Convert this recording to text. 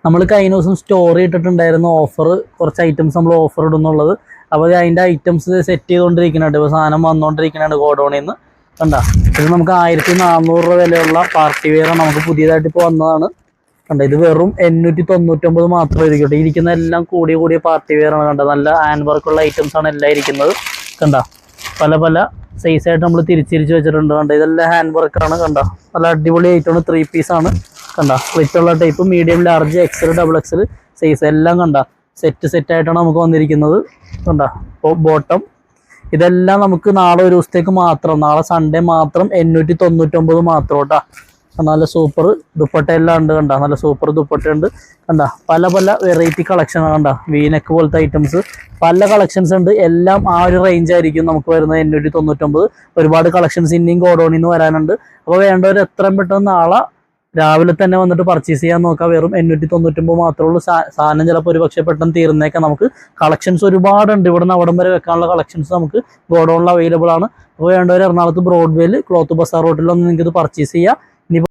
നമ്മൾ കഴിഞ്ഞ ദിവസം സ്റ്റോറി ഇട്ടിട്ടുണ്ടായിരുന്നു ഓഫർ, കുറച്ച് ഐറ്റംസ് നമ്മൾ ഓഫർ ഇടുന്നുള്ളത്. അപ്പോൾ അതിൻ്റെ ഐറ്റംസ് സെറ്റ് ചെയ്തുകൊണ്ടിരിക്കുന്നുണ്ട്. ഇപ്പോൾ സാധനം വന്നുകൊണ്ടിരിക്കുന്നുണ്ട് ഗോഡൗണിൽ നിന്ന്. കണ്ടാ, ഇത് നമുക്ക് 1400 രൂപ വിലയുള്ള പാർട്ടി വെയർ നമുക്ക് പുതിയതായിട്ട് ഇപ്പോൾ വന്നതാണ്. കണ്ട, ഇത് വെറും 899 മാത്രമേ ഇരിക്കട്ടെ. ഇരിക്കുന്ന എല്ലാം കൂടിയ പാർട്ടി വെയർ ആണ്. കണ്ട, നല്ല ഹാൻഡ് വർക്കുള്ള ഐറ്റംസ് ആണ് എല്ലാം ഇരിക്കുന്നത്. കണ്ട, പല പല സൈസായിട്ട് നമ്മൾ തിരിച്ച് വെച്ചിട്ടുണ്ട്. കണ്ട, ഇതെല്ലാം ഹാൻഡ് വർക്കാണ്. കണ്ട, നല്ല അടിപൊളി ഐറ്റമാണ്. 3 പീസാണ്. കണ്ട, സ്ലിറ്റുള്ള type, medium, large, XL, double XL size എല്ലാം കണ്ട സെറ്റായിട്ടാണ് നമുക്ക് വന്നിരിക്കുന്നത്. കണ്ട, ഇപ്പോൾ ബോട്ടം ഇതെല്ലാം നമുക്ക് നാളെ ഒരു ദിവസത്തേക്ക് മാത്രം, നാളെ സൺഡേ മാത്രം 899 മാത്രം കേട്ടോ. നല്ല സൂപ്പർ ദുപ്പട്ട എല്ലാം ഉണ്ട്. കണ്ട, നല്ല സൂപ്പർ ദുപ്പട്ട ഉണ്ട്. കണ്ട, പല പല വെറൈറ്റി കളക്ഷൻ കണ്ട, വീനെക്ക് പോലത്തെ ഐറ്റംസ് പല കളക്ഷൻസ് ഉണ്ട്. എല്ലാം ആ ഒരു റേഞ്ച് ആയിരിക്കും നമുക്ക് വരുന്നത് 899. ഒരുപാട് കളക്ഷൻസ് ഇനിയും ഗോഡൗണിൽ നിന്ന് വരാനുണ്ട്. അപ്പോൾ വേണ്ടവർ എത്രയും പെട്ടെന്ന് നാളെ രാവിലെ തന്നെ വന്നിട്ട് പർച്ചേസ് ചെയ്യാൻ നോക്കാം. വെറും 899 മാത്രമേ ഉള്ളൂ. സാധനം ചിലപ്പോൾ ഒരു പക്ഷേ പെട്ടെന്ന് തീർന്നേക്കാം. നമുക്ക് കളക്ഷൻസ് ഒരുപാടുണ്ട്. ഇവിടെ നിന്ന് അവിടം വരെ വെക്കാനുള്ള കളക്ഷൻസ് നമുക്ക് ഗോഡൗണിൽ അവൈലബിൾ ആണ്. അപ്പോൾ വേണ്ടവർ എറണാകുളത്ത് ബ്രോഡ്വേയിൽ ക്ലോത്ത് ബസാർ റോഡിലൊന്ന് നിങ്ങൾക്ക് ഇത് പർച്ചേസ് ചെയ്യാം.